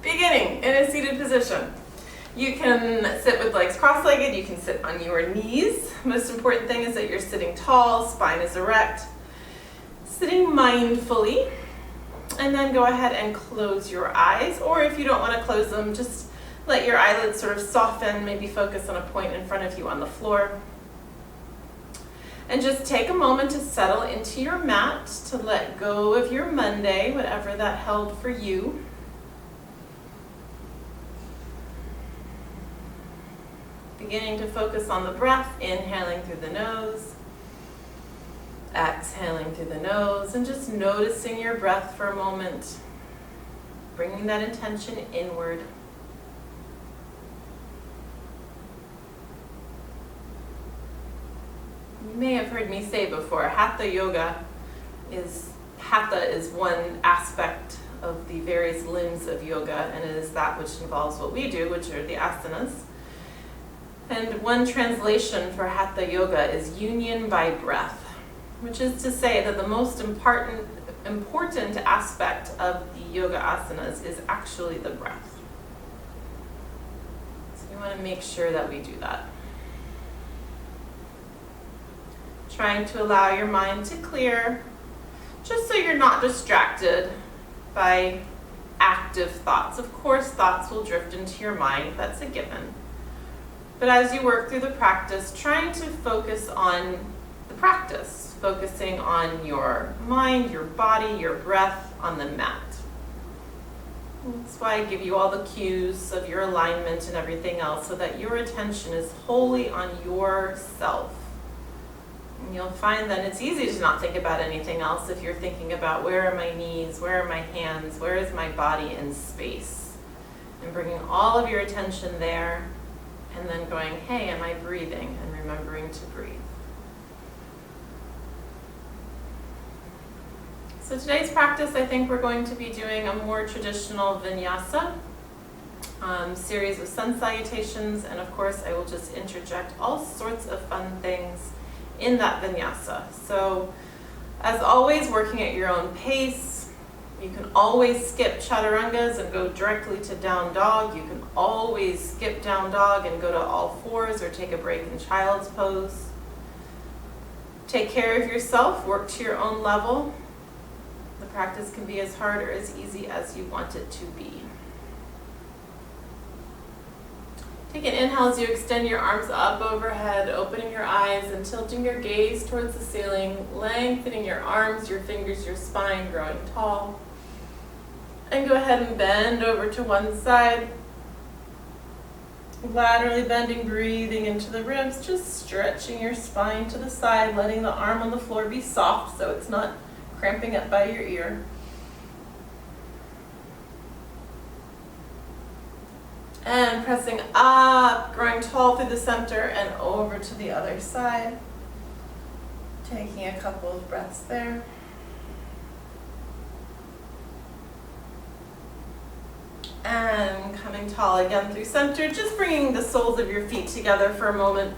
Beginning in a seated position. You can sit with legs cross-legged, you can sit on your knees. Most important thing is that you're sitting tall, spine is erect. Sitting mindfully, and then go ahead and close your eyes, or if you don't want to close them, just let your eyelids sort of soften, maybe focus on a point in front of you on the floor. And just take a moment to settle into your mat, to let go of your Monday, whatever that held for you. Beginning to focus on the breath, inhaling through the nose, exhaling through the nose, and just noticing your breath for a moment, bringing that intention inward. You may have heard me say before, Hatha is one aspect of the various limbs of yoga, and it is that which involves what we do, which are the asanas. And one translation for Hatha Yoga is union by breath, which is to say that the most important aspect of the yoga asanas is actually the breath. So you want to make sure that we do that. Trying to allow your mind to clear, just so you're not distracted by active thoughts. Of course, thoughts will drift into your mind, that's a given. But as you work through the practice, trying to focus on the practice, focusing on your mind, your body, your breath on the mat. That's why I give you all the cues of your alignment and everything else, so that your attention is wholly on yourself. And you'll find that it's easy to not think about anything else if you're thinking about where are my knees, where are my hands, where is my body in space. And bringing all of your attention there. And then going, hey, am I breathing? And remembering to breathe. So today's practice, I think we're going to be doing a more traditional vinyasa, series of sun salutations, and of course I will just interject all sorts of fun things in that vinyasa. So as always, working at your own pace. You can always skip chaturangas and go directly to down dog. You can always skip down dog and go to all fours or take a break in child's pose. Take care of yourself, work to your own level. The practice can be as hard or as easy as you want it to be. Take an inhale as you extend your arms up overhead, opening your eyes and tilting your gaze towards the ceiling, lengthening your arms, your fingers, your spine, growing tall. And go ahead and bend over to one side. Laterally bending, breathing into the ribs, just stretching your spine to the side, letting the arm on the floor be soft so it's not cramping up by your ear. And pressing up, growing tall through the center and over to the other side. Taking a couple of breaths there. And coming tall again through center, just bringing the soles of your feet together for a moment.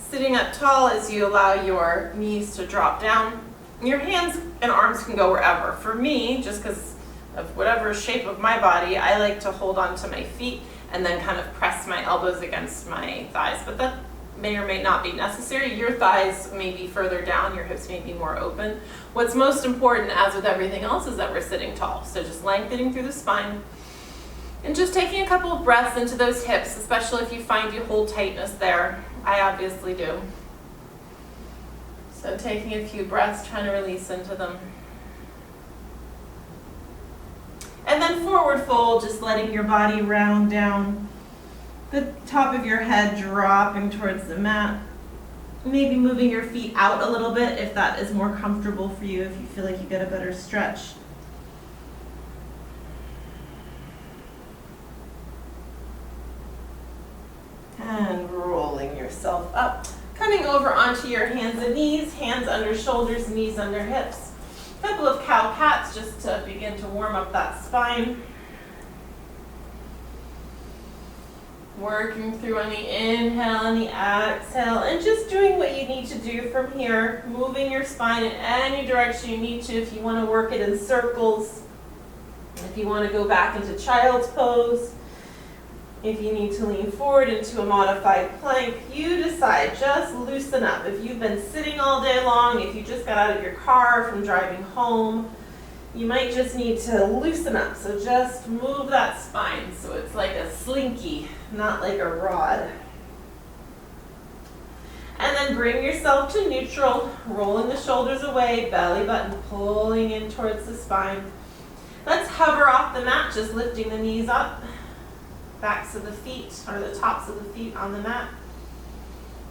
Sitting up tall as you allow your knees to drop down. Your hands and arms can go wherever. For me, just because of whatever shape of my body, I like to hold on to my feet and then kind of press my elbows against my thighs. But that may or may not be necessary. Your thighs may be further down, your hips may be more open. What's most important, as with everything else, is that we're sitting tall. So just lengthening through the spine. And just taking a couple of breaths into those hips, especially if you find you hold tightness there. I obviously do. So taking a few breaths, trying to release into them. And then forward fold, just letting your body round down. The top of your head dropping towards the mat. Maybe moving your feet out a little bit if that is more comfortable for you, if you feel like you get a better stretch. And rolling yourself up. Coming over onto your hands and knees, hands under shoulders, knees under hips. A couple of cow pats just to begin to warm up that spine. Working through on the inhale and the exhale, and just doing what you need to do from here. Moving your spine in any direction you need to. If you want to work it in circles, If you want to go back into child's pose, if you need to lean forward into a modified plank, you decide. Just loosen up. If you've been sitting all day long, if you just got out of your car from driving home, you might just need to loosen up. So just move that spine so it's like a slinky, not like a rod. And then bring yourself to neutral, rolling the shoulders away, belly button pulling in towards the spine. Let's hover off the mat, just lifting the knees up, backs of the feet, or the tops of the feet on the mat.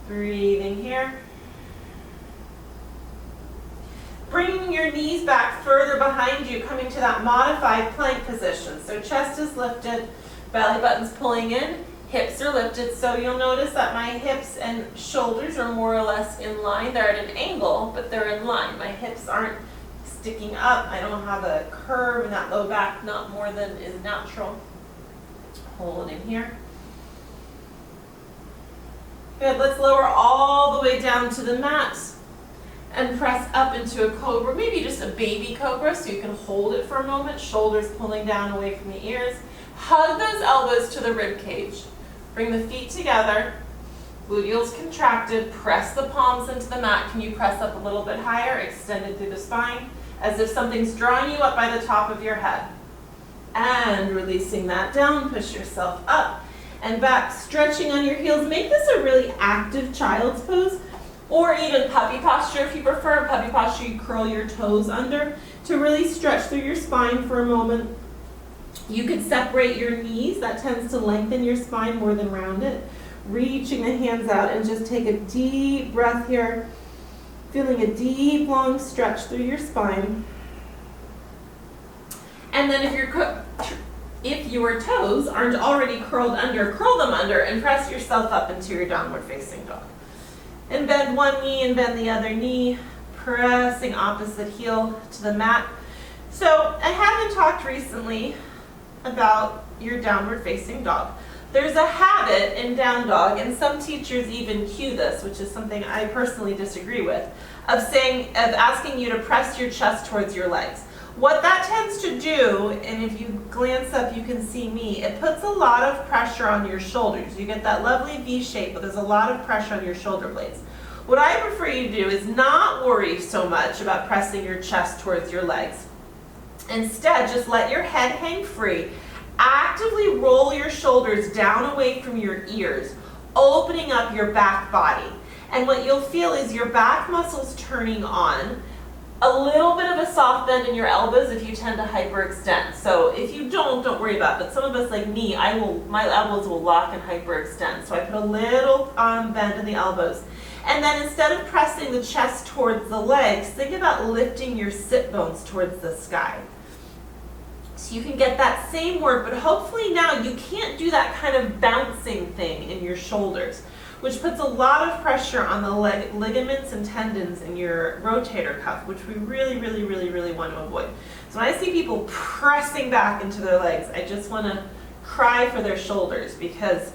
Breathing here. Bringing your knees back further behind you, coming to that modified plank position. So chest is lifted, belly button's pulling in, hips are lifted. So you'll notice that my hips and shoulders are more or less in line. They're at an angle, but they're in line. My hips aren't sticking up. I don't have a curve in that low back, not more than is natural. Hold in here. Good, let's lower all the way down to the mat and press up into a cobra, maybe just a baby cobra, so you can hold it for a moment, shoulders pulling down away from the ears. Hug those elbows to the rib cage. Bring the feet together, gluteals contracted, press the palms into the mat. Can you press up a little bit higher, extended through the spine, as if something's drawing you up by the top of your head. And releasing that down, push yourself up and back, stretching on your heels. Make this a really active child's pose, or even puppy posture if you prefer. Puppy posture, you curl your toes under to really stretch through your spine for a moment. You could separate your knees. That tends to lengthen your spine more than round it. Reaching the hands out and just take a deep breath here, feeling a deep, long stretch through your spine. And then if your toes aren't already curled under, curl them under and press yourself up into your downward facing dog. And bend one knee and bend the other knee, pressing opposite heel to the mat. So I haven't talked recently about your downward facing dog. There's a habit in down dog, and some teachers even cue this, which is something I personally disagree with, of asking you to press your chest towards your legs. What that tends to do, and if you glance up you can see me, it puts a lot of pressure on your shoulders. You get that lovely V shape, but there's a lot of pressure on your shoulder blades. What I prefer you to do is not worry so much about pressing your chest towards your legs. Instead, just let your head hang free. Actively roll your shoulders down away from your ears, opening up your back body. And what you'll feel is your back muscles turning on, a little bit of a soft bend in your elbows if you tend to hyperextend. So if you don't worry about it. But some of us like me, my elbows will lock and hyperextend. So I put a little bend in the elbows. And then instead of pressing the chest towards the legs, think about lifting your sit bones towards the sky. So you can get that same work, but hopefully now you can't do that kind of bouncing thing in your shoulders, which puts a lot of pressure on the ligaments and tendons in your rotator cuff, which we really, really, really, really want to avoid. So when I see people pressing back into their legs, I just want to cry for their shoulders, because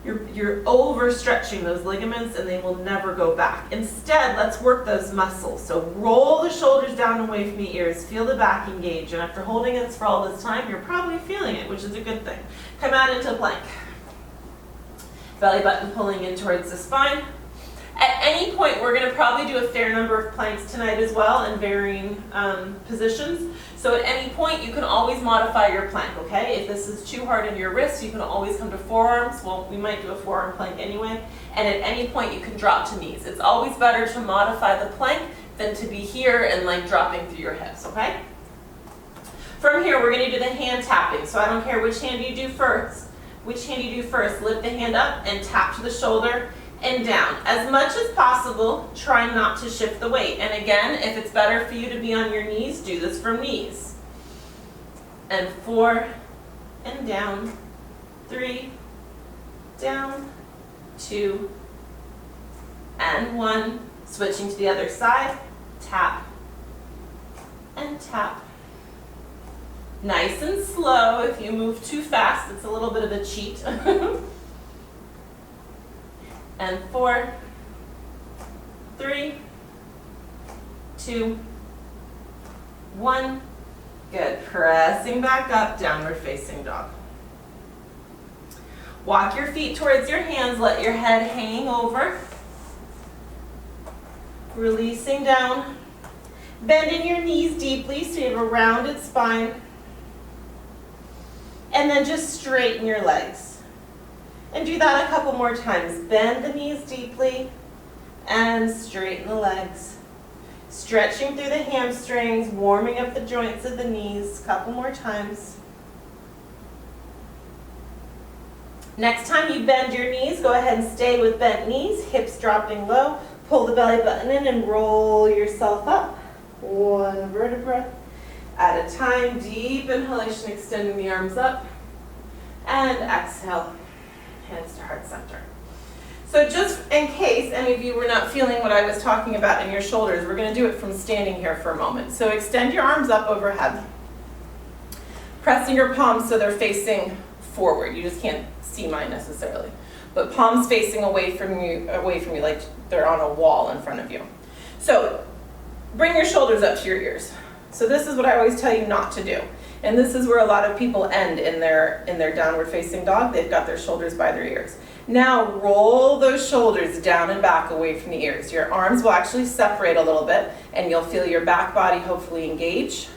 you're overstretching those ligaments and they will never go back. Instead, let's work those muscles. So roll the shoulders down away from the ears, feel the back engage, and after holding this for all this time, you're probably feeling it, which is a good thing. Come out into plank. Belly button pulling in towards the spine. At any point, we're going to probably do a fair number of planks tonight as well in varying positions. So at any point, you can always modify your plank, okay? If this is too hard in your wrists, you can always come to forearms. Well, we might do a forearm plank anyway. And at any point, you can drop to knees. It's always better to modify the plank than to be here and like dropping through your hips, okay? From here, we're going to do the hand tapping. So I don't care which hand you do first. Lift the hand up and tap to the shoulder and down. As much as possible, try not to shift the weight. And again, if it's better for you to be on your knees, do this from knees. And 4, and down, 3, down, 2, and 1. Switching to the other side, tap, and tap. Nice and slow. If you move too fast, it's a little bit of a cheat. And 4, 3, 2, 1. Good. Pressing back up, downward facing dog. Walk your feet towards your hands. Let your head hang over. Releasing down. Bending your knees deeply so you have a rounded spine. And then just straighten your legs. And do that a couple more times. Bend the knees deeply and straighten the legs. Stretching through the hamstrings, warming up the joints of the knees. A couple more times. Next time you bend your knees, go ahead and stay with bent knees, hips dropping low. Pull the belly button in and roll yourself up. One vertebra at a time. Deep inhalation, extending the arms up. And exhale, hands to heart center. So just in case any of you were not feeling what I was talking about in your shoulders, we're going to do it from standing here for a moment. So extend your arms up overhead. Pressing your palms so they're facing forward. You just can't see mine necessarily. But palms facing away from you like they're on a wall in front of you. So bring your shoulders up to your ears. So this is what I always tell you not to do. And this is where a lot of people end in their downward facing dog. They've got their shoulders by their ears. Now roll those shoulders down and back away from the ears. Your arms will actually separate a little bit and you'll feel your back body hopefully engage.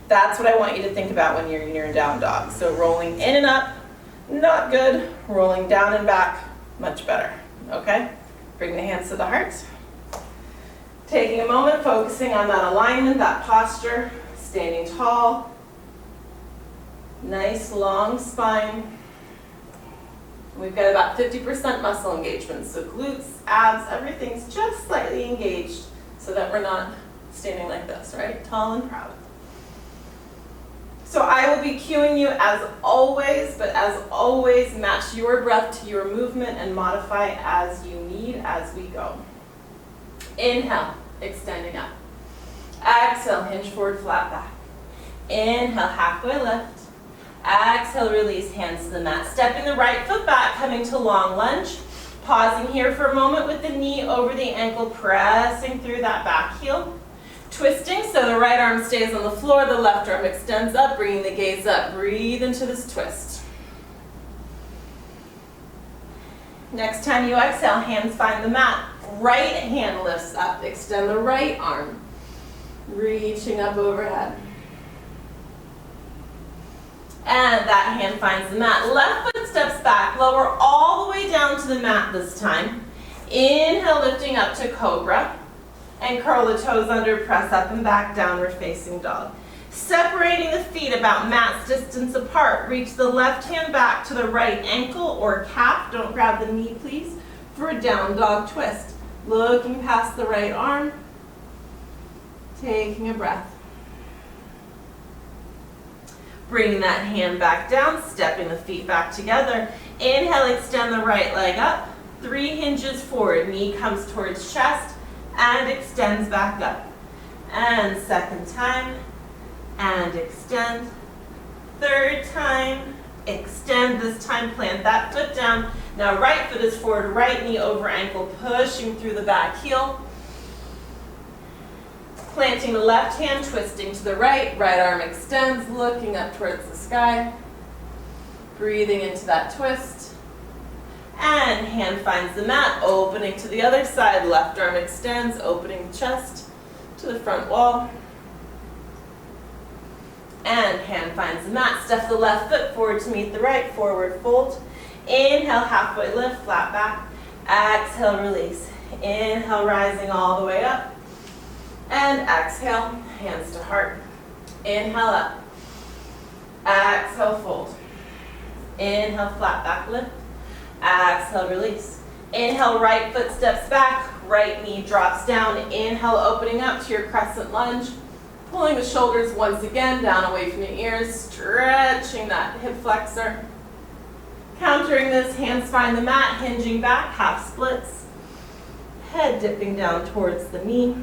That's what I want you to think about when you're in your down dog. So rolling in and up, not good. Rolling down and back, much better. Okay? Bring the hands to the heart. Taking a moment, focusing on that alignment, that posture, standing tall. Nice long spine. We've got about 50% muscle engagement, so glutes, abs, everything's just slightly engaged so that we're not standing like this, right? Tall and proud. So I will be cueing you as always, but as always, match your breath to your movement and modify as you need as we go. Inhale, extending up. Exhale, hinge forward, flat back. Inhale, halfway lift. Exhale, release, hands to the mat. Stepping the right foot back, coming to long lunge. Pausing here for a moment with the knee over the ankle, pressing through that back heel. Twisting, so the right arm stays on the floor, the left arm extends up, bringing the gaze up. Breathe into this twist. Next time you exhale, hands find the mat. Right hand lifts up, extend the right arm. Reaching up overhead. And that hand finds the mat. Left foot steps back, lower all the way down to the mat this time. Inhale, lifting up to cobra. And curl the toes under, press up and back, downward facing dog. Separating the feet about mat's distance apart. Reach the left hand back to the right ankle or calf. Don't grab the knee, please, for a down dog twist. Looking past the right arm. Taking a breath. Bringing that hand back down, stepping the feet back together. Inhale, extend the right leg up. 3 hinges forward. Knee comes towards chest and extends back up. And second time, and extend. Third time, extend. This time plant that foot down. Now right foot is forward, right knee over ankle, pushing through the back heel. Planting the left hand, twisting to the right. Right arm extends, looking up towards the sky. Breathing into that twist. And hand finds the mat, opening to the other side. Left arm extends, opening the chest to the front wall. And hand finds the mat. Step the left foot forward to meet the right, forward fold. Inhale, halfway lift, flat back. Exhale, release. Inhale, rising all the way up. And exhale, hands to heart. Inhale up. Exhale, fold. Inhale, flat back lift. Exhale, release. Inhale, right foot steps back, right knee drops down. Inhale, opening up to your crescent lunge. Pulling the shoulders once again down away from your ears, stretching that hip flexor. Countering this, hands find the mat, hinging back, half splits. Head dipping down towards the knee.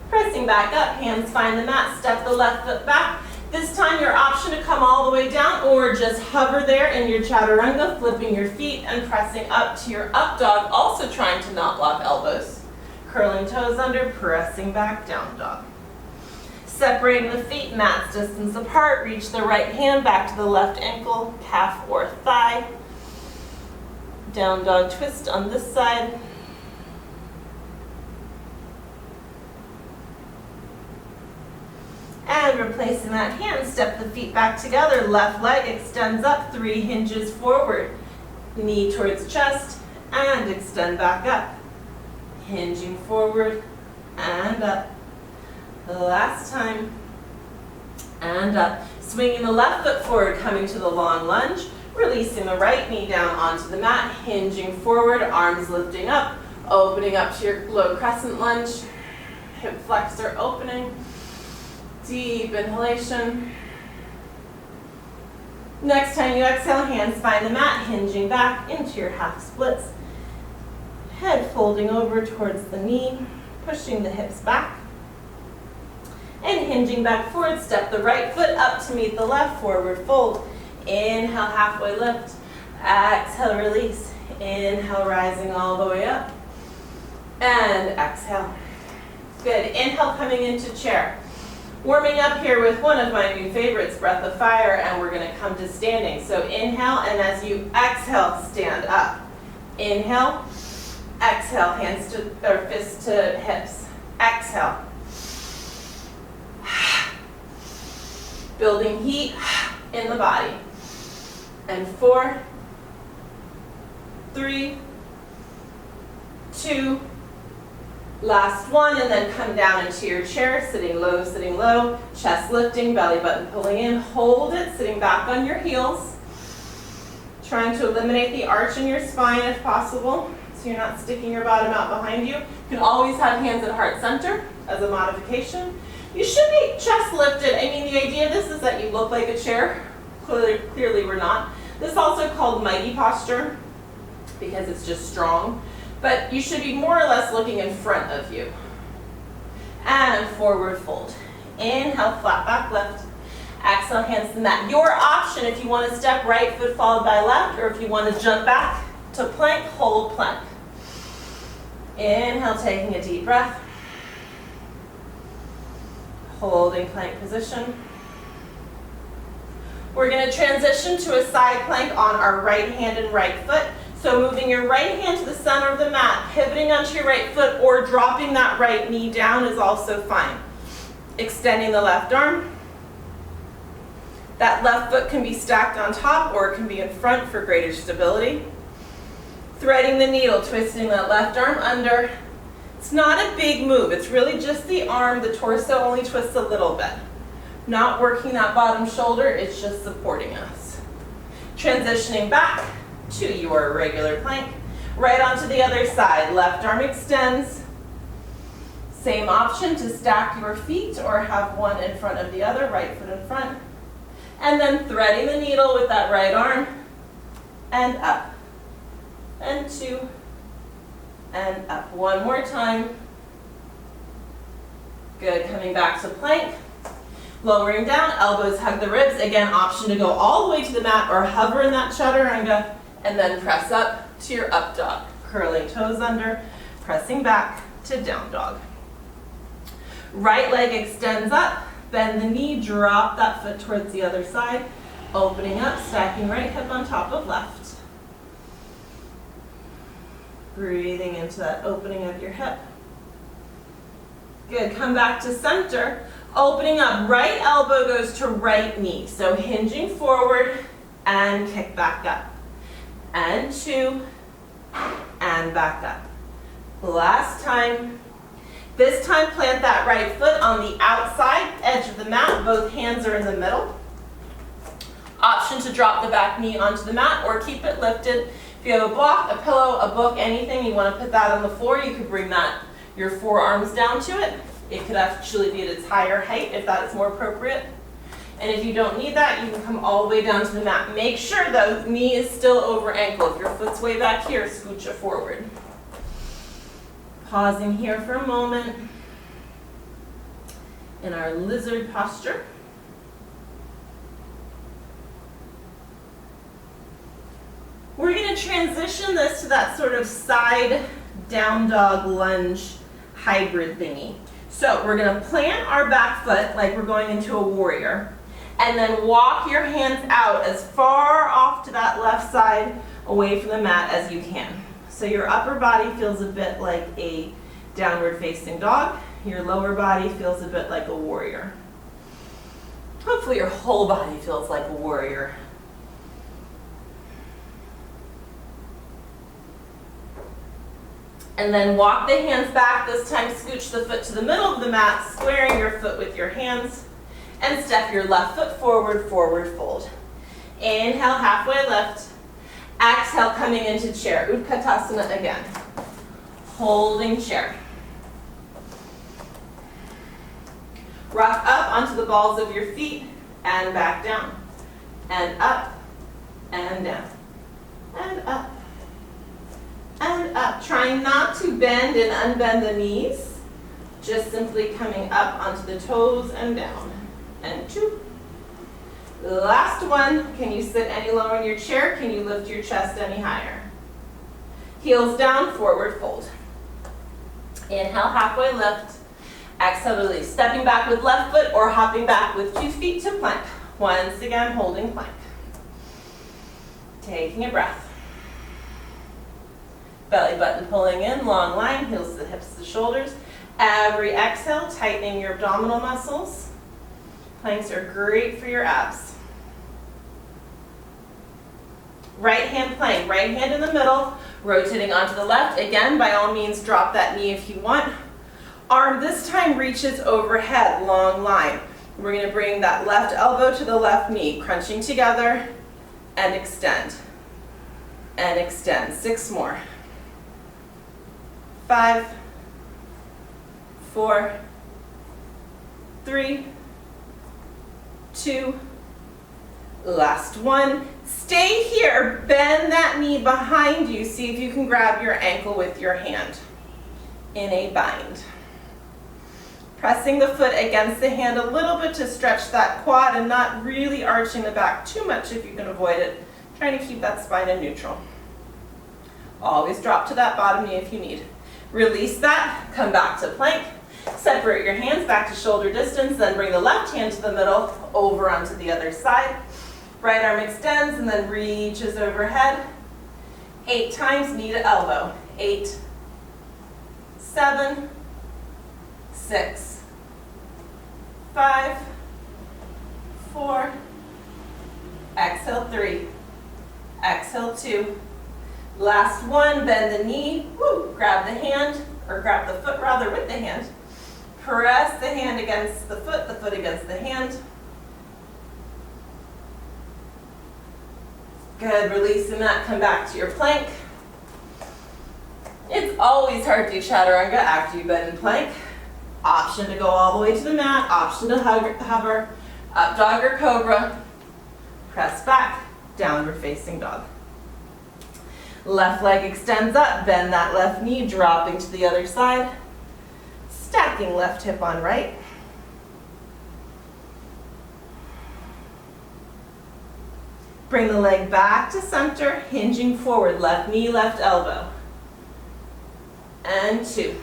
Pressing back up, hands find the mat, step the left foot back. This time your option to come all the way down or just hover there in your chaturanga, flipping your feet and pressing up to your up dog, also trying to not lock elbows. Curling toes under, pressing back, down dog. Separating the feet, mat's distance apart. Reach the right hand back to the left ankle, calf or thigh. Down dog twist on this side. And replacing that hand, step the feet back together. Left leg extends up, 3 hinges forward. Knee towards chest, and extend back up. Hinging forward, and up. Last time, and up. Swinging the left foot forward, coming to the long lunge. Releasing the right knee down onto the mat, hinging forward, arms lifting up, opening up to your low crescent lunge. Hip flexor opening. Deep inhalation. Next time you exhale, hands find the mat, hinging back into your half splits. Head folding over towards the knee, pushing the hips back. And hinging back forward, step the right foot up to meet the left, forward fold. Inhale, halfway lift. Exhale, release. Inhale, rising all the way up. And exhale. Good. Inhale, coming into chair. Warming up here with one of my new favorites, Breath of Fire, and we're going to come to standing. So inhale, and as you exhale, stand up. Inhale, exhale, hands to, or fists to hips. Exhale. Building heat in the body. And 4, 3, 2, last one, and then come down into your chair, sitting low, chest lifting, belly button pulling in, hold it, sitting back on your heels, trying to eliminate the arch in your spine if possible, so you're not sticking your bottom out behind you. You can always have hands at heart center as a modification. You should be chest lifted. I mean, the idea of this is that you look like a chair. Clearly we're not. This is also called mighty posture because it's just strong. But you should be more or less looking in front of you. And forward fold. Inhale, flat back lift. Exhale, hands to the mat. Your option if you want to step right foot followed by left, or if you want to jump back to plank, hold plank. Inhale, taking a deep breath. Holding plank position. We're going to transition to a side plank on our right hand and right foot. So moving your right hand to the center of the mat, pivoting onto your right foot, or dropping that right knee down is also fine. Extending the left arm. That left foot can be stacked on top or it can be in front for greater stability. Threading the needle, twisting that left arm under. It's not a big move. It's really just the arm. The torso only twists a little bit. Not working that bottom shoulder, it's just supporting us. Transitioning back to your regular plank. Right onto the other side. Left arm extends. Same option to stack your feet or have one in front of the other, right foot in front. And then threading the needle with that right arm. And up. And 2. And up. One more time. Good. Coming back to plank. Lowering down, elbows hug the ribs. Again, option to go all the way to the mat or hover in that chaturanga and then press up to your up dog. Curling toes under, pressing back to down dog. Right leg extends up, bend the knee, drop that foot towards the other side, opening up, stacking right hip on top of left. Breathing into that opening of your hip. Good, come back to center. Opening up, right elbow goes to right knee. So hinging forward and kick back up. And 2, and back up. Last time. This time plant that right foot on the outside edge of the mat. Both hands are in the middle. Option to drop the back knee onto the mat or keep it lifted. If you have a block, a pillow, a book, anything, you want to put that on the floor, you could bring that, your forearms down to it. It could actually be at its higher height if that is more appropriate. And if you don't need that, you can come all the way down to the mat. Make sure though, knee is still over ankle. If your foot's way back here, scooch it forward. Pausing here for a moment in our lizard posture. We're going to transition this to that sort of side down dog lunge hybrid thingy. So we're going to plant our back foot like we're going into a warrior, and then walk your hands out as far off to that left side away from the mat as you can. So your upper body feels a bit like a downward facing dog. Your lower body feels a bit like a warrior. Hopefully your whole body feels like a warrior. And then walk the hands back. This time scooch the foot to the middle of the mat, squaring your foot with your hands. And step your left foot forward, forward fold. Inhale, halfway lift. Exhale, coming into chair. Utkatasana again. Holding chair. Rock up onto the balls of your feet and back down. And up and down. And up. And up. Trying not to bend and unbend the knees. Just simply coming up onto the toes and down. And 2. Last one. Can you sit any lower in your chair? Can you lift your chest any higher? Heels down, forward fold. Inhale, halfway lift. Exhale, release. Stepping back with left foot or hopping back with 2 feet to plank. Once again, holding plank. Taking a breath. Belly button pulling in, long line, heels to the hips to the shoulders. Every exhale, tightening your abdominal muscles. Planks are great for your abs. Right hand plank, right hand in the middle, rotating onto the left. Again, by all means, drop that knee if you want. Arm this time reaches overhead, long line. We're going to bring that left elbow to the left knee, crunching together, and extend. And extend. 6 more. 5, 4, 3, 2, last one. Stay here, bend that knee behind you. See if you can grab your ankle with your hand in a bind. Pressing the foot against the hand a little bit to stretch that quad and not really arching the back too much if you can avoid it. Trying to keep that spine in neutral. Always drop to that bottom knee if you need. Release that, come back to plank. Separate your hands back to shoulder distance, then bring the left hand to the middle, over onto the other side. Right arm extends and then reaches overhead. 8 times, knee to elbow. 8, 7, 6, 5, 4, exhale 3, exhale 2. Last one, bend the knee, woo, grab the hand, or grab the foot rather with the hand. Press the hand against the foot against the hand. Good, releasing that, come back to your plank. It's always hard to do chaturanga after you bend in plank. Option to go all the way to the mat, option to hover, up dog or cobra. Press back, downward facing dog. Left leg extends up, bend that left knee, dropping to the other side. Stacking left hip on right. Bring the leg back to center, hinging forward, left knee, left elbow. And 2.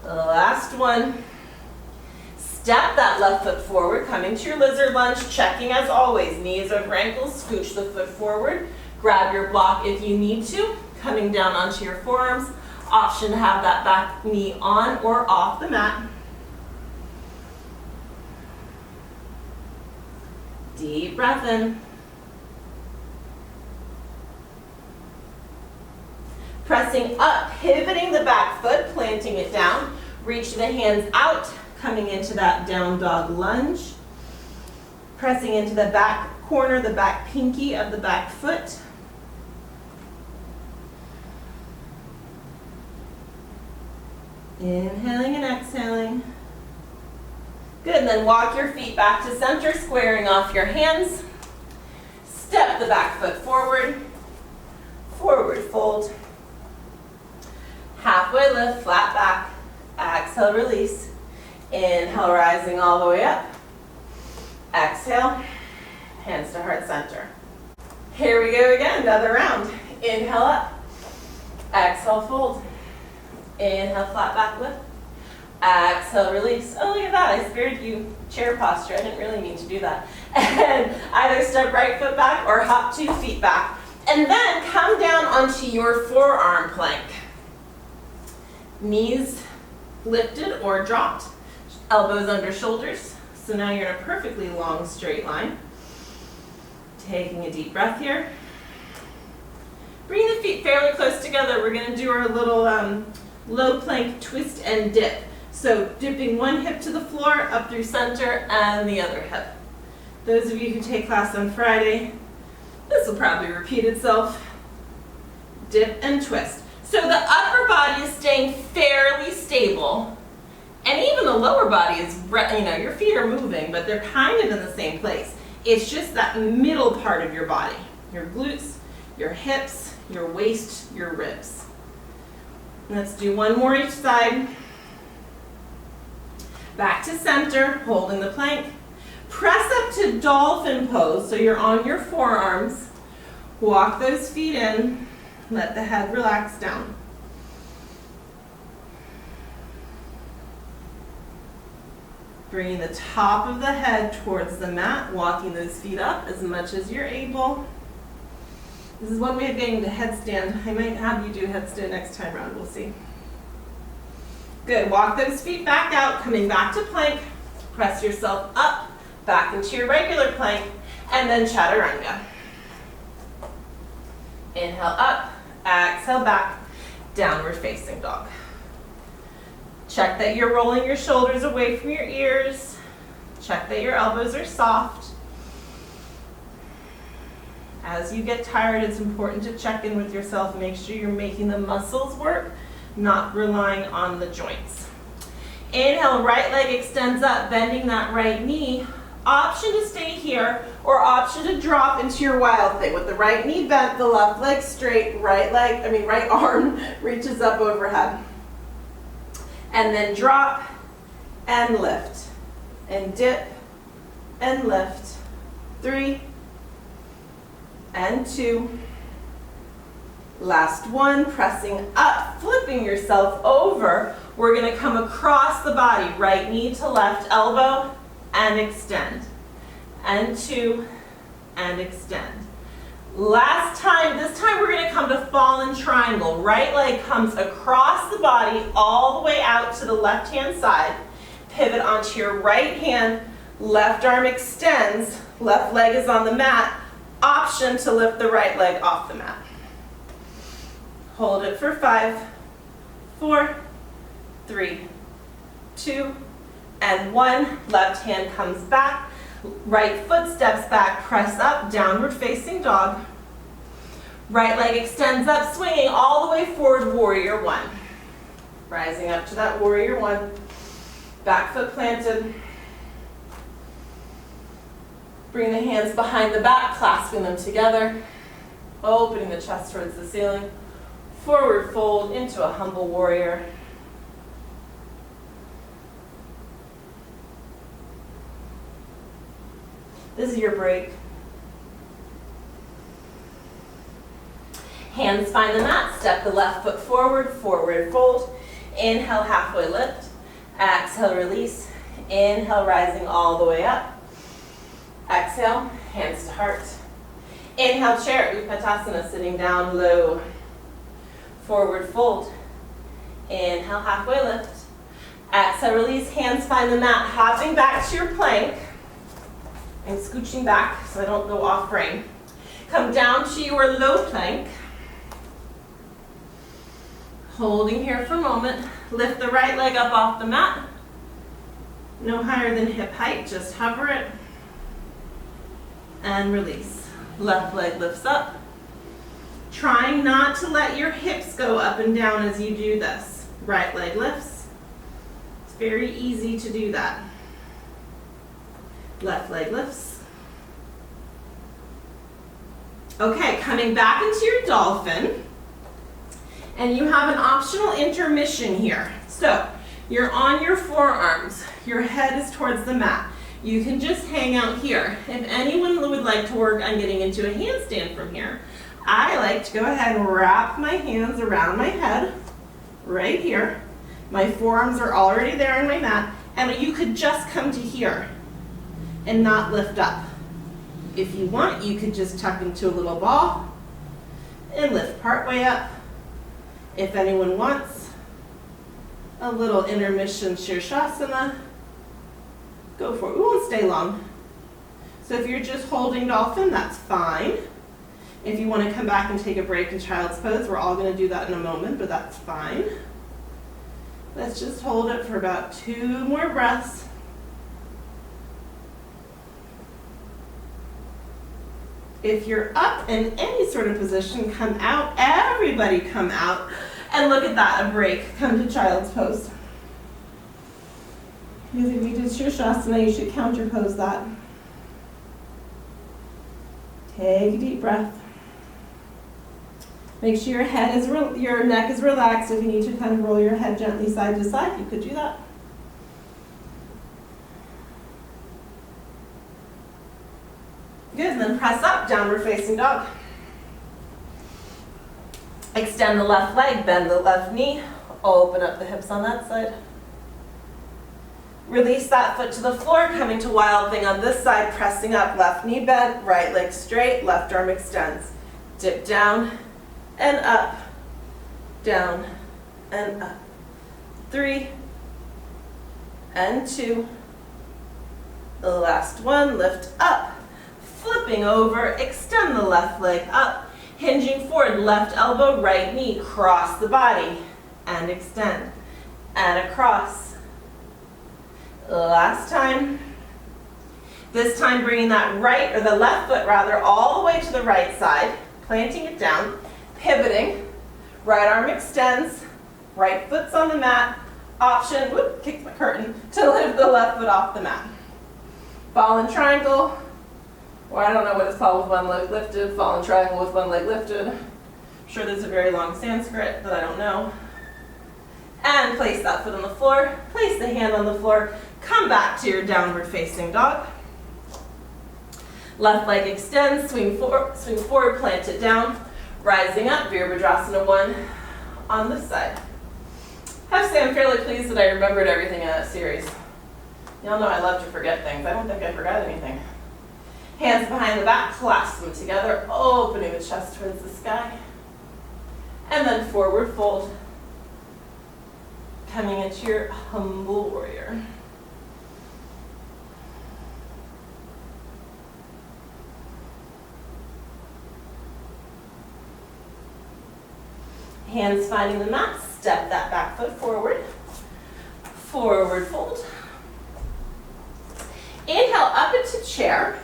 Last one. Step that left foot forward, coming to your lizard lunge, checking as always, knees over ankles, scooch the foot forward. Grab your block if you need to, coming down onto your forearms. Option to have that back knee on or off the mat. Deep breath in. Pressing up, pivoting the back foot, planting it down. Reach the hands out, coming into that down dog lunge. Pressing into the back corner, the back pinky of the back foot. Inhaling and exhaling. Good, and then walk your feet back to center, squaring off your hands. Step the back foot forward. Forward fold. Halfway lift, flat back. Exhale, release. Inhale, rising all the way up. Exhale, hands to heart center. Here we go again, another round. Inhale up. Exhale, fold. Inhale, flat back lift. Exhale, release. Oh, look at that. I spared you chair posture. I didn't really mean to do that. And either step right foot back or hop 2 feet back. And then come down onto your forearm plank. Knees lifted or dropped. Elbows under shoulders. So now you're in a perfectly long straight line. Taking a deep breath here. Bring the feet fairly close together. We're going to do our little low plank twist and dip. So dipping one hip to the floor, up through center, and the other hip. Those of you who take class on Friday, this will probably repeat itself. Dip and twist. So the upper body is staying fairly stable, and even the lower body is, your feet are moving, but they're kind of in the same place. It's just that middle part of your body, your glutes, your hips, your waist, your ribs. Let's do one more each side. Back to center, holding the plank. Press up to dolphin pose, so you're on your forearms. Walk those feet in. Let the head relax down. Bringing the top of the head towards the mat, walking those feet up as much as you're able. This is one way of getting to headstand. I might have you do headstand next time around, we'll see. Good, walk those feet back out, coming back to plank. Press yourself up, back into your regular plank, and then chaturanga. Inhale up, exhale back, downward facing dog. Check that you're rolling your shoulders away from your ears. Check that your elbows are soft. As you get tired, it's important to check in with yourself. Make sure you're making the muscles work, not relying on the joints. Inhale, right leg extends up, bending that right knee. Option to stay here, or option to drop into your wild thing. With the right knee bent, the left leg straight, right arm reaches up overhead. And then drop and lift, and dip and lift. 3 and 2. Last one, pressing up, flipping yourself over. We're going to come across the body, right knee to left elbow, and extend. And 2, and extend. Last time, this time we're going to come to fallen triangle. Right leg comes across the body all the way out to the left-hand side. Pivot onto your right hand, left arm extends, left leg is on the mat. Option to lift the right leg off the mat. Hold it for 5, 4, 3, 2, and 1. Left hand comes back. Right foot steps back, press up, downward facing dog. Right leg extends up, swinging all the way forward, warrior 1. Rising up to that warrior 1. Back foot planted. Bring the hands behind the back, clasping them together. Opening the chest towards the ceiling. Forward fold into a humble warrior. This is your break. Hands find the mat, step the left foot forward, forward fold. Inhale, halfway lift. Exhale, release. Inhale, rising all the way up. Exhale, hands to heart. Inhale, chair, Utkatasana, sitting down low. Forward fold. Inhale, halfway lift. Exhale, release, hands find the mat, hopping back to your plank. And scooching back so I don't go off frame. Come down to your low plank. Holding here for a moment. Lift the right leg up off the mat. No higher than hip height, just hover it. And release. Left leg lifts up. Trying not to let your hips go up and down as you do this. Right leg lifts. It's very easy to do that. Left leg lifts. Okay, coming back into your dolphin. And you have an optional intermission here. So, you're on your forearms. Your head is towards the mat. You can just hang out here. If anyone would like to work on getting into a handstand from here, I like to go ahead and wrap my hands around my head, right here. My forearms are already there on my mat, and you could just come to here and not lift up. If you want, you could just tuck into a little ball and lift part way up. If anyone wants a little intermission Shirshasana, go for it. We won't stay long. So if you're just holding dolphin, that's fine. If you want to come back and take a break in child's pose, we're all going to do that in a moment, but that's fine. Let's just hold it for about 2 more breaths. If you're up in any sort of position, come out. Everybody come out. And look at that, a break. Come to child's pose. Because if you did Shirshasana, you should counter pose that. Take a deep breath. Make sure your neck is relaxed. If you need to kind of roll your head gently side to side, you could do that. Good, and then press up, downward facing dog. Extend the left leg, bend the left knee, open up the hips on that side. Release that foot to the floor, coming to wild thing on this side, pressing up, left knee bent, right leg straight, left arm extends. Dip down and up, down and up. 3 and 2. The last one, lift up, flipping over, extend the left leg up, hinging forward, left elbow, right knee, cross the body, and extend, and across. Last time. This time bringing that right, or the left foot rather, all the way to the right side, planting it down, pivoting, right arm extends, right foot's on the mat, option, whoop, kick the curtain, to lift the left foot off the mat. Fallen triangle, or I don't know what it's called with one leg lifted, fallen triangle with one leg lifted. I'm sure there's a very long Sanskrit that I don't know. And place that foot on the floor, place the hand on the floor, come back to your downward facing dog. Left leg extends, swing forward, plant it down, rising up, Virabhadrasana 1 on this side. I have to say I'm fairly pleased that I remembered everything in that series. Y'all know I love to forget things. I don't think I forgot anything. Hands behind the back, clasp them together, opening the chest towards the sky. And then forward fold. Coming into your humble warrior. Hands finding the mat, step that back foot forward. Forward fold. Inhale up into chair.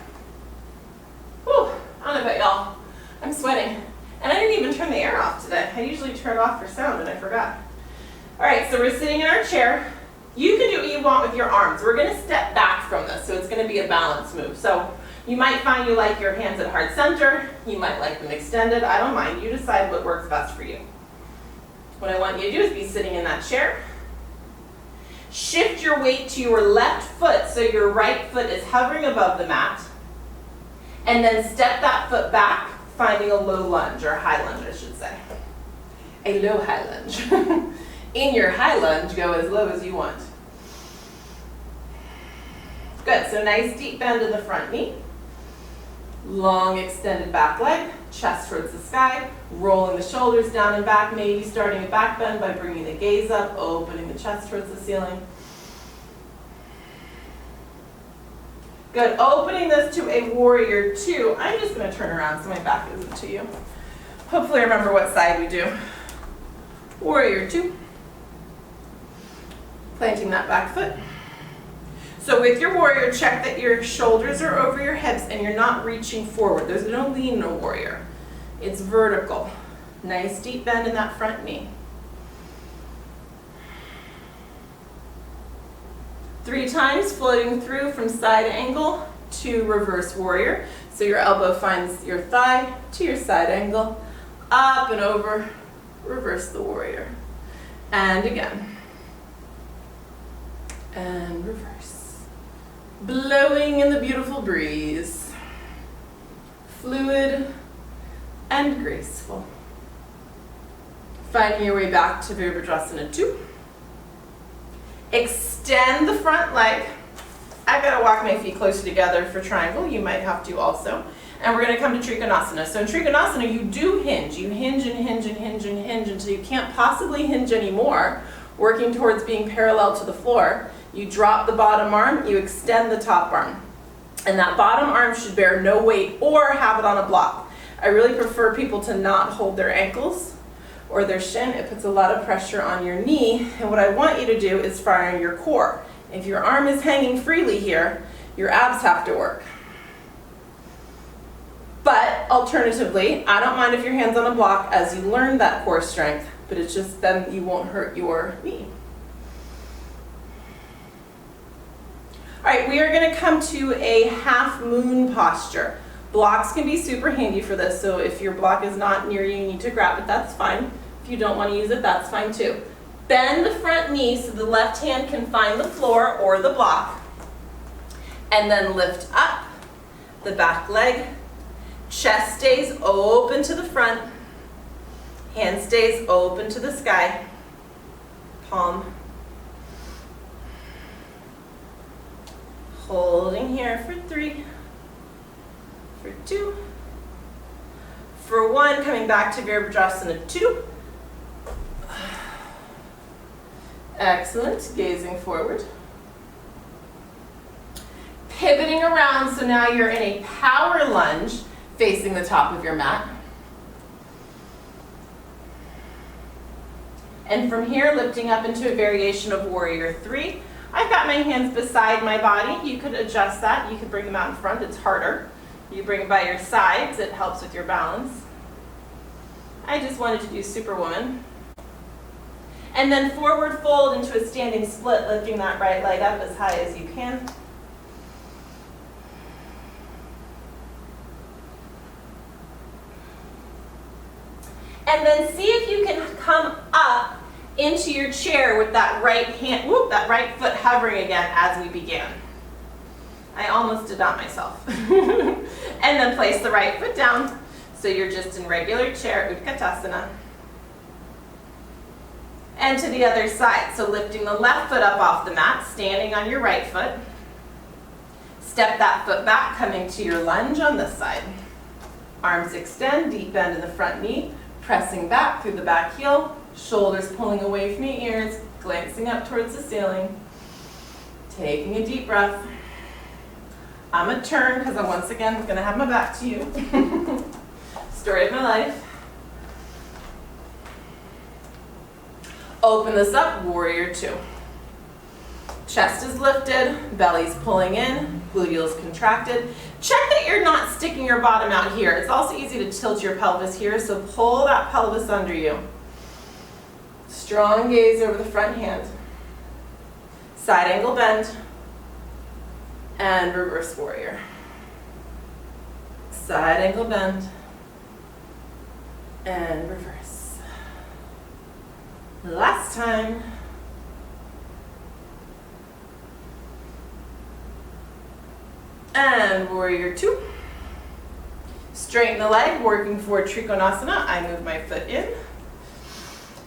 Whew, I don't know about y'all. I'm sweating. And I didn't even turn the air off today. I usually turn it off for sound and I forgot. All right, so we're sitting in our chair. You can do what you want with your arms. We're gonna step back from this, so it's gonna be a balance move. So you might find you like your hands at heart center. You might like them extended. I don't mind. You decide what works best for you. What I want you to do is be sitting in that chair. Shift your weight to your left foot so your right foot is hovering above the mat. And then step that foot back, finding a low lunge, or high lunge, I should say. A low high lunge. In your high lunge, go as low as you want. Good, so nice deep bend in the front knee. Long extended back leg, chest towards the sky, rolling the shoulders down and back, maybe starting a back bend by bringing the gaze up, opening the chest towards the ceiling. Good, opening this to a warrior 2. I'm just gonna turn around so my back isn't to you. Hopefully I remember what side we do. Warrior 2. Planting that back foot. So with your warrior, check that your shoulders are over your hips and you're not reaching forward. There's no lean in a warrior. It's vertical. Nice deep bend in that front knee. 3 times, floating through from side angle to reverse warrior. So your elbow finds your thigh to your side angle, up and over, reverse the warrior. And again. And reverse. Blowing in the beautiful breeze. Fluid and graceful. Finding your way back to Virabhadrasana 2. Extend the front leg. I've got to walk my feet closer together for triangle. You might have to also. And we're going to come to Trikonasana. So in Trikonasana, you do hinge. You hinge and hinge and hinge and hinge until you can't possibly hinge anymore, working towards being parallel to the floor. You drop the bottom arm, you extend the top arm. And that bottom arm should bear no weight or have it on a block. I really prefer people to not hold their ankles or their shin. It puts a lot of pressure on your knee. And what I want you to do is fire your core. If your arm is hanging freely here, your abs have to work. But alternatively, I don't mind if your hand's on a block as you learn that core strength, but it's just then you won't hurt your knee. All right, we are going to come to a half moon posture. Blocks can be super handy for this, so if your block is not near you, you need to grab it, that's fine. If you don't want to use it, that's fine too. Bend the front knee so the left hand can find the floor or the block. And then lift up the back leg. Chest stays open to the front. Hand stays open to the sky. Palm. Holding here for 3, for 2, for 1, coming back to Virabhadrasana 2. Excellent, gazing forward. Pivoting around, so now you're in a power lunge facing the top of your mat. And from here, lifting up into a variation of Warrior 3. I've got my hands beside my body. You could adjust that. You could bring them out in front. It's harder. You bring it by your sides. It helps with your balance. I just wanted to do Superwoman. And then forward fold into a standing split, lifting that right leg up as high as you can. And then see if you can come up into your chair with that right hand, that right foot hovering again as we began. I almost did that myself. And then place the right foot down so you're just in regular chair, Utkatasana. And to the other side, so lifting the left foot up off the mat, standing on your right foot. Step that foot back, coming to your lunge on this side. Arms extend, deep bend in the front knee, pressing back through the back heel. Shoulders pulling away from your ears, glancing up towards the ceiling. Taking a deep breath. I'm going to turn because I'm once again going to have my back to you. Story of my life. Open this up, Warrior 2. Chest is lifted, belly's pulling in, gluteals contracted. Check that you're not sticking your bottom out here. It's also easy to tilt your pelvis here, so pull that pelvis under you. Strong gaze over the front hand. Side angle bend. And reverse warrior. Side angle bend. And reverse. Last time. And Warrior 2. Straighten the leg, working for Trikonasana. I move my foot in.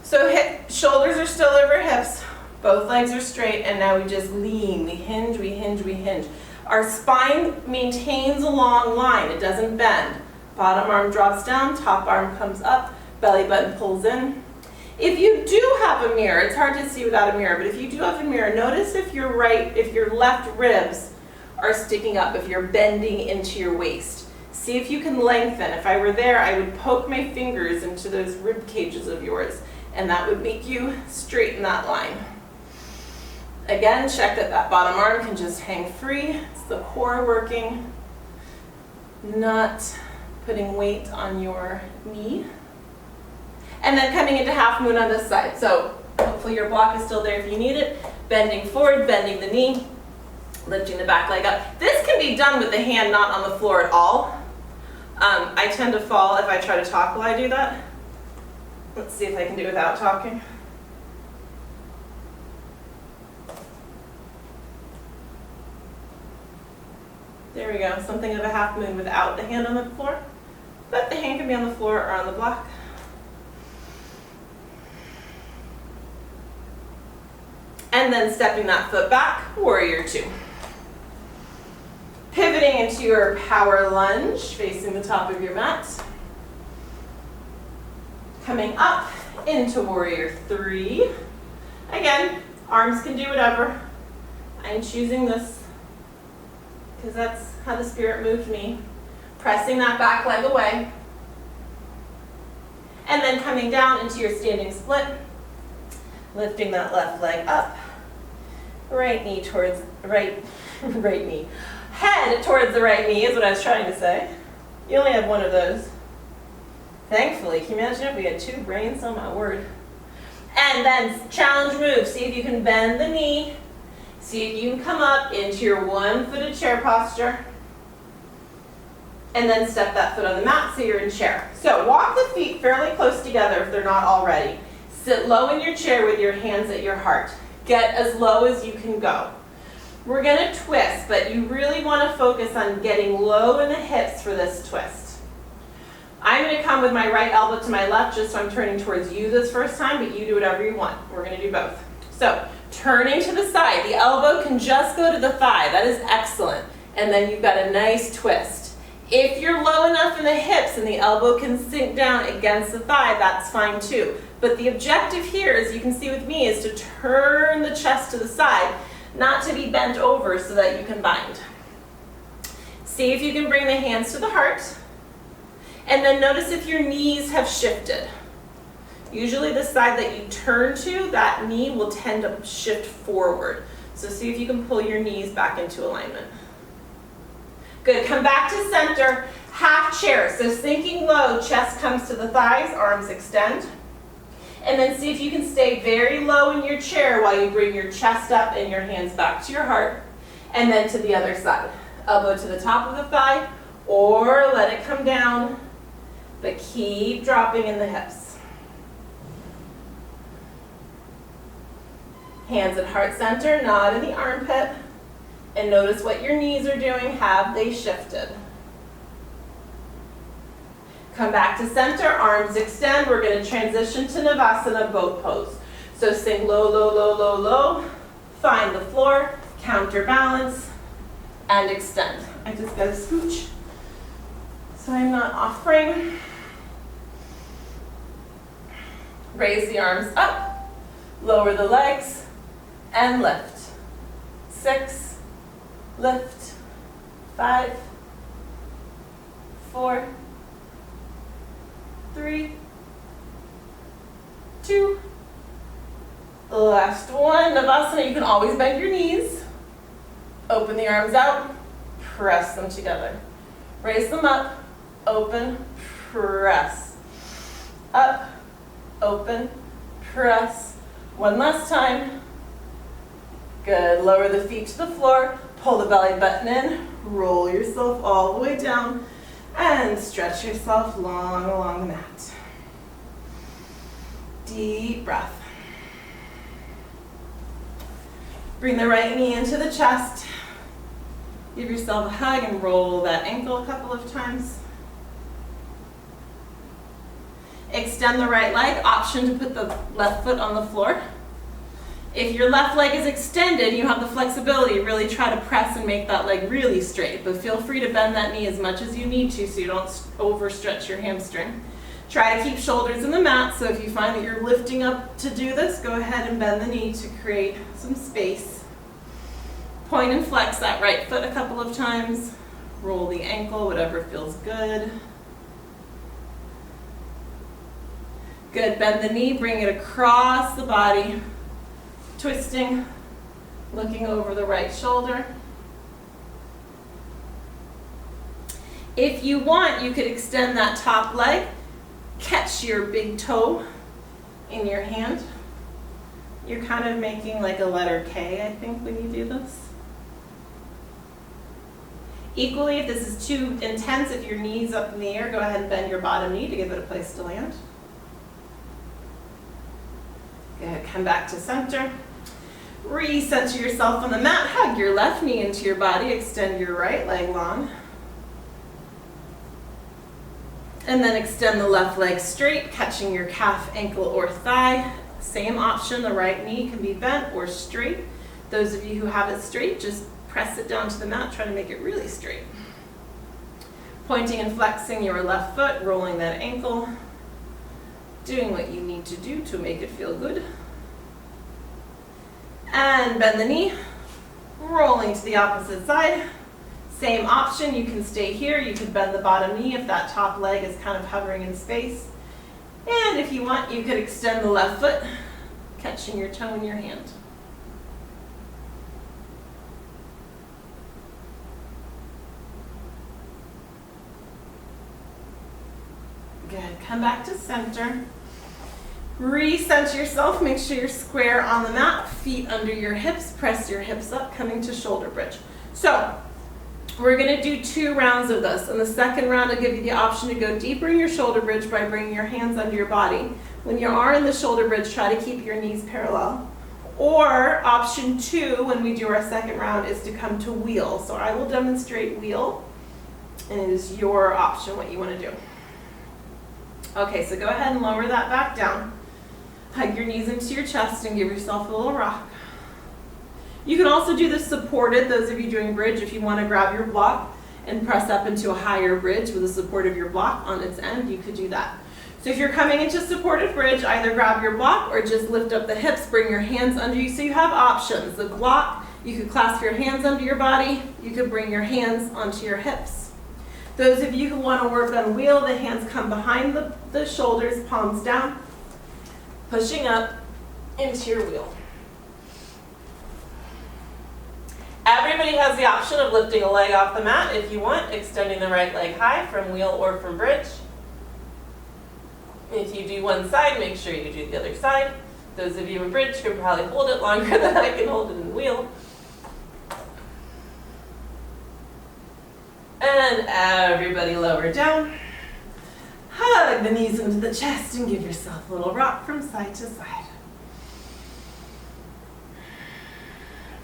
So shoulders are still over hips. Both legs are straight, and now we just lean. We hinge, we hinge, we hinge. Our spine maintains a long line. It doesn't bend. Bottom arm drops down, top arm comes up, belly button pulls in. If you do have a mirror, it's hard to see without a mirror, but if you do have a mirror, notice if your left ribs are sticking up, if you're bending into your waist. See if you can lengthen. If I were there, I would poke my fingers into those rib cages of yours, and that would make you straighten that line. Again, check that that bottom arm can just hang free. It's the core working, not putting weight on your knee. And then coming into half moon on this side. So hopefully your block is still there if you need it. Bending forward, bending the knee, lifting the back leg up. This can be done with the hand not on the floor at all. I tend to fall if I try to talk while I do that. Let's see if I can do it without talking. There we go, something of a half moon without the hand on the floor. But the hand can be on the floor or on the block. And And then stepping that foot back, warrior two. Pivoting into your power lunge, facing the top of your mat. Coming up into warrior three. Again, arms can do whatever. I'm choosing this because that's how the spirit moved me. Pressing that back leg away. And then coming down into your standing split. Lifting that left leg up. Right knee towards, right knee. Head towards the right knee is what I was trying to say. You only have one of those. Thankfully, can you imagine if we had two brains? Oh my word. And then challenge move. See if you can bend the knee. See if you can come up into your one-footed chair posture. And then step that foot on the mat so you're in chair. So walk the feet fairly close together if they're not already. Sit low in your chair with your hands at your heart. Get as low as you can go. We're going to twist, but you really want to focus on getting low in the hips for this twist. I'm going to come with my right elbow to my left just so I'm turning towards you this first time, but you do whatever you want. We're going to do both. So turning to the side. The elbow can just go to the thigh. That is excellent. And then you've got a nice twist. If you're low enough in the hips and the elbow can sink down against the thigh, that's fine too. But the objective here, as you can see with me, is to turn the chest to the side, not to be bent over so that you can bind. See if you can bring the hands to the heart. And then notice if your knees have shifted. Usually the side that you turn to, that knee will tend to shift forward. So see if you can pull your knees back into alignment. Good, come back to center, half chair. So sinking low, chest comes to the thighs, arms extend. And then see if you can stay very low in your chair while you bring your chest up and your hands back to your heart. And then to the other side. Elbow to the top of the thigh, or let it come down, but keep dropping in the hips. Hands at heart center, not in the armpit. And notice what your knees are doing. Have they shifted? Come back to center, arms extend. We're going to transition to Navasana boat pose. So sink low, low, low, low, low. Find the floor, counterbalance, and extend. I just got to scooch so I'm not off frame. Raise the arms up, lower the legs, and lift. 6, lift, 5, 4, 3, 2, last one. Navasana, you can always bend your knees. Open the arms out, press them together. Raise them up, open, press. Up, open, press. One last time. Good, lower the feet to the floor, pull the belly button in, roll yourself all the way down, and stretch yourself long along the mat. Deep breath. Bring the right knee into the chest. Give yourself a hug and roll that ankle a couple of times. Extend the right leg, option to put the left foot on the floor. If your left leg is extended, you have the flexibility, really try to press and make that leg really straight, but feel free to bend that knee as much as you need to so you don't overstretch your hamstring. Try to keep shoulders in the mat, so if you find that you're lifting up to do this, go ahead and bend the knee to create some space. Point and flex that right foot a couple of times. Roll the ankle, whatever feels good. Good, bend the knee, bring it across the body. Twisting, looking over the right shoulder. If you want, you could extend that top leg, catch your big toe in your hand. You're kind of making like a letter K, I think, when you do this. Equally, if this is too intense, if your knee's up in the air, go ahead and bend your bottom knee to give it a place to land. Good, come back to center. Recenter yourself on the mat, hug your left knee into your body, extend your right leg long. And then extend the left leg straight, catching your calf, ankle, or thigh. Same option, the right knee can be bent or straight. Those of you who have it straight, just press it down to the mat, try to make it really straight. Pointing and flexing your left foot, rolling that ankle, doing what you need to do to make it feel good. And bend the knee, rolling to the opposite side. Same option, you can stay here, you can bend the bottom knee if that top leg is kind of hovering in space. And if you want, you could extend the left foot, catching your toe in your hand. Good, come back to center. Recenter yourself, make sure you're square on the mat, feet under your hips, press your hips up, coming to shoulder bridge. So, we're gonna do 2 rounds of this. In the second round, I'll give you the option to go deeper in your shoulder bridge by bringing your hands under your body. When you are in the shoulder bridge, try to keep your knees parallel. Or option 2, when we do our second round, is to come to wheel. So I will demonstrate wheel, and it is your option what you wanna do. Okay, so go ahead and lower that back down. Hug your knees into your chest and give yourself a little rock. You can also do this supported, those of you doing bridge, if you want to grab your block and press up into a higher bridge with the support of your block on its end, you could do that. So if you're coming into supported bridge, either grab your block or just lift up the hips, bring your hands under you. So you have options. The block, you could clasp your hands under your body, you could bring your hands onto your hips. Those of you who want to work on wheel, the hands come behind the shoulders, palms down, pushing up into your wheel. Everybody has the option of lifting a leg off the mat if you want, extending the right leg high from wheel or from bridge. If you do one side, make sure you do the other side. Those of you in bridge can probably hold it longer than I can hold it in wheel. And everybody lower down. Hug the knees into the chest and give yourself a little rock from side to side.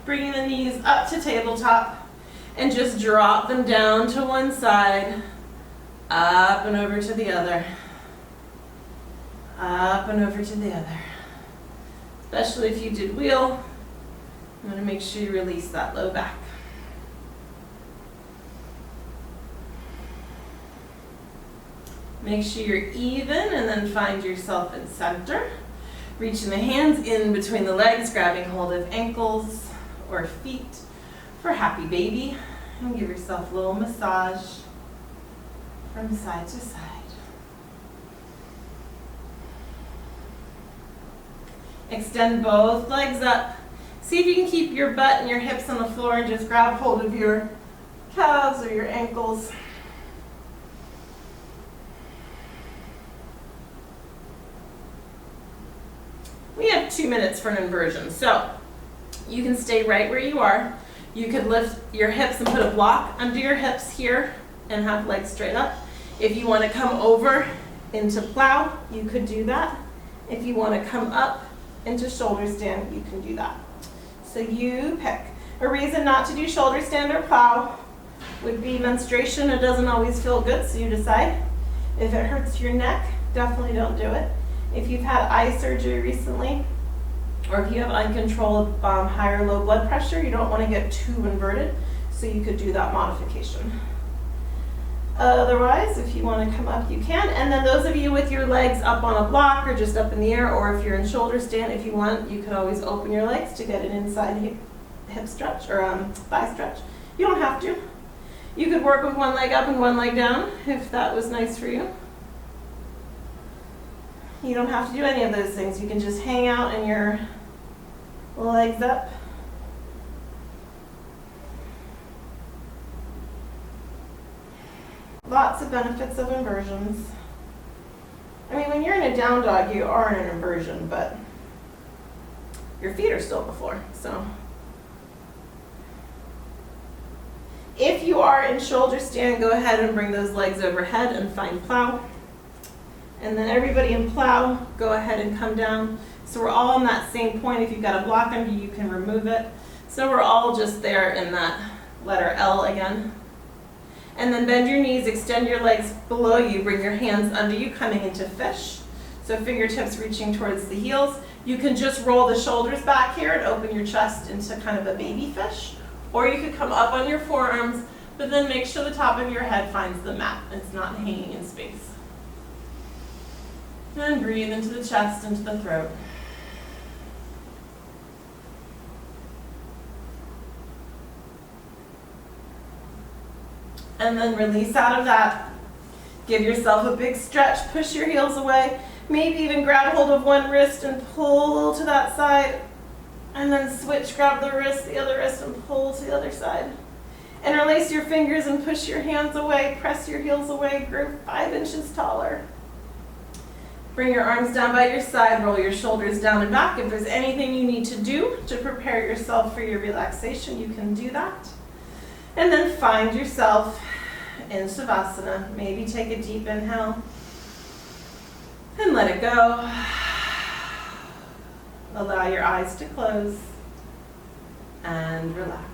Bringing the knees up to tabletop and just drop them down to one side, up and over to the other, up and over to the other. Especially if you did wheel, you want to make sure you release that low back. Make sure you're even and then find yourself in center. Reaching the hands in between the legs, grabbing hold of ankles or feet for happy baby. And give yourself a little massage from side to side. Extend both legs up. See if you can keep your butt and your hips on the floor and just grab hold of your calves or your ankles. We have 2 minutes for an inversion. So you can stay right where you are. You could lift your hips and put a block under your hips here and have legs straight up. If you want to come over into plow, you could do that. If you want to come up into shoulder stand, you can do that. So you pick. A reason not to do shoulder stand or plow would be menstruation. It doesn't always feel good, so you decide. If it hurts your neck, definitely don't do it. If you've had eye surgery recently, or if you have uncontrolled high or low blood pressure, you don't want to get too inverted, so you could do that modification. Otherwise, if you want to come up, you can. And then those of you with your legs up on a block or just up in the air, or if you're in shoulder stand, if you want, you can always open your legs to get an inside hip stretch or thigh stretch. You don't have to. You could work with one leg up and one leg down if that was nice for you. You don't have to do any of those things. You can just hang out and your legs up. Lots of benefits of inversions. I mean, when you're in a down dog, you are in an inversion, but your feet are still on the floor. So if you are in shoulder stand, go ahead and bring those legs overhead and find plow. And then everybody in plow, go ahead and come down. So we're all on that same point. If you've got a block under you, you can remove it. So we're all just there in that letter L again. And then bend your knees, extend your legs below you, bring your hands under you, coming into fish. So fingertips reaching towards the heels. You can just roll the shoulders back here and open your chest into kind of a baby fish, or you could come up on your forearms, but then make sure the top of your head finds the mat. It's not hanging in space. And breathe into the chest, into the throat. And then release out of that. Give yourself a big stretch, push your heels away. Maybe even grab hold of one wrist and pull to that side. And then switch, grab the wrist, the other wrist, and pull to the other side. Interlace your fingers and push your hands away. Press your heels away, grow 5 inches taller. Bring your arms down by your side, roll your shoulders down and back. If there's anything you need to do to prepare yourself for your relaxation, you can do that. And then find yourself in Shavasana. Maybe take a deep inhale and let it go. Allow your eyes to close and relax.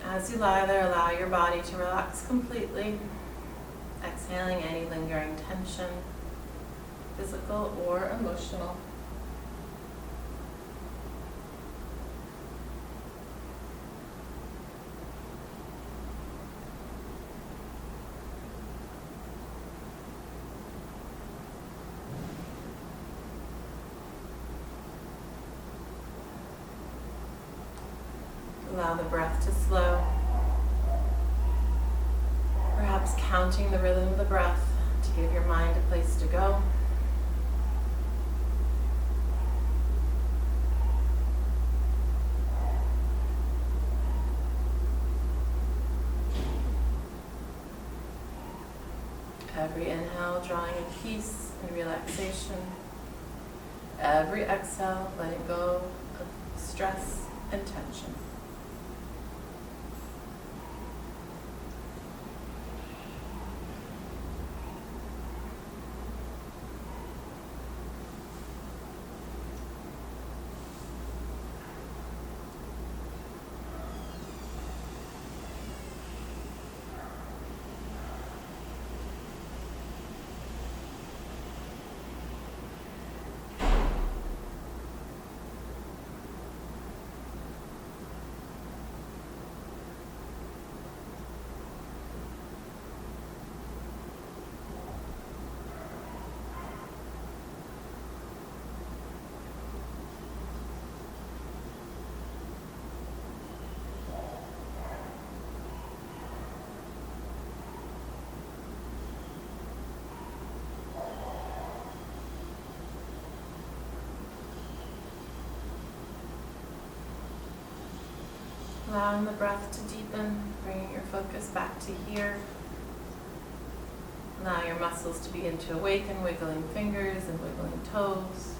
As you lie there, allow your body to relax completely, exhaling any lingering tension, physical or emotional. Allow the breath to slow. Perhaps counting the rhythm of the breath to give your mind a place to go. Every inhale drawing in peace and relaxation. Every exhale letting go of stress and tension. Allowing the breath to deepen, bringing your focus back to here. Allow your muscles to begin to awaken, wiggling fingers and wiggling toes,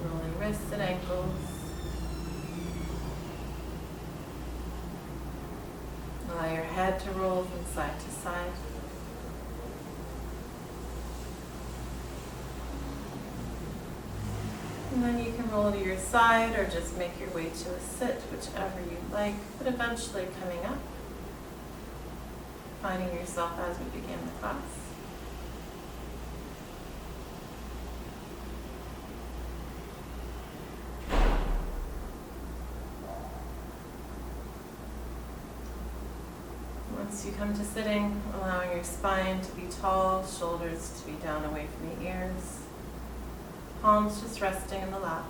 rolling wrists and ankles. Allow your head to roll from side to side. And then you can roll to your side or just make your way to a sit, whichever you like, but eventually coming up, finding yourself as we begin the class. Once you come to sitting, allowing your spine to be tall, shoulders to be down away from the ears. Palms just resting in the lap.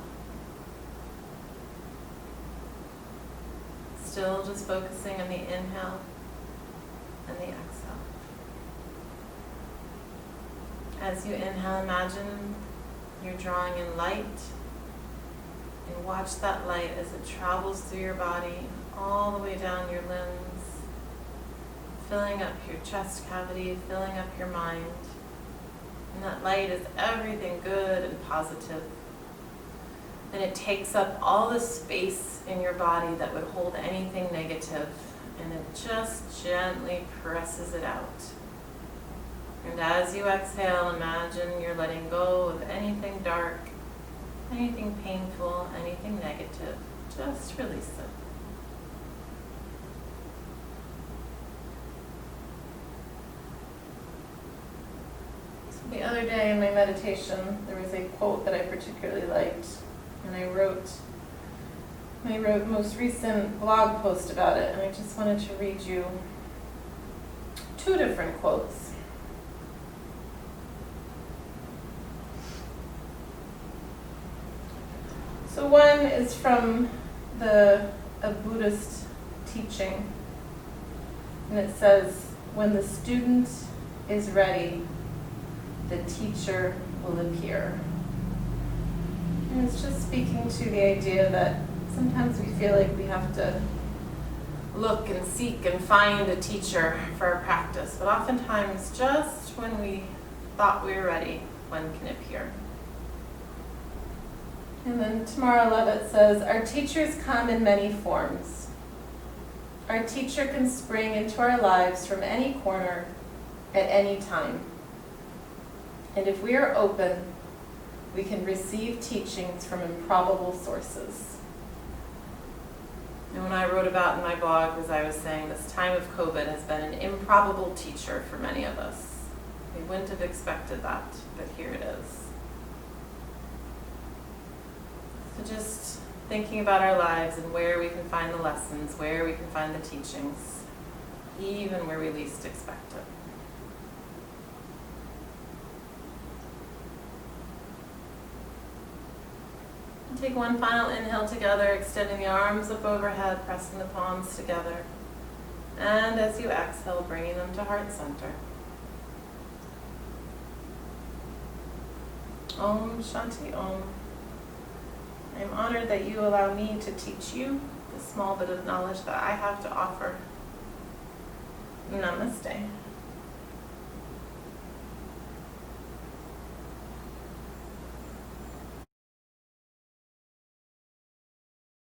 Still just focusing on the inhale and the exhale. As you inhale, imagine you're drawing in light and watch that light as it travels through your body all the way down your limbs, filling up your chest cavity, filling up your mind. And that light is everything good and positive. And it takes up all the space in your body that would hold anything negative, and it just gently presses it out. And as you exhale, imagine you're letting go of anything dark, anything painful, anything negative. Just release it. So the other day in my meditation, there was a quote that I particularly liked, and I wrote my most recent blog post about it, and I just wanted to read you two different quotes. So one is from a Buddhist teaching, and it says, "When the student is ready, the teacher will appear." And it's just speaking to the idea that sometimes we feel like we have to look and seek and find a teacher for our practice, but oftentimes just when we thought we were ready, one can appear. And then Tamara Levitt says, "Our teachers come in many forms. Our teacher can spring into our lives from any corner at any time. And if we are open, we can receive teachings from improbable sources." And when I wrote about in my blog, as I was saying, this time of COVID has been an improbable teacher for many of us. We wouldn't have expected that, but here it is. So just thinking about our lives and where we can find the lessons, where we can find the teachings, even where we least expect it. And take one final inhale together, extending the arms up overhead, pressing the palms together. And as you exhale, bringing them to heart center. Om Shanti Om. I am honored that you allow me to teach you the small bit of knowledge that I have to offer. Namaste.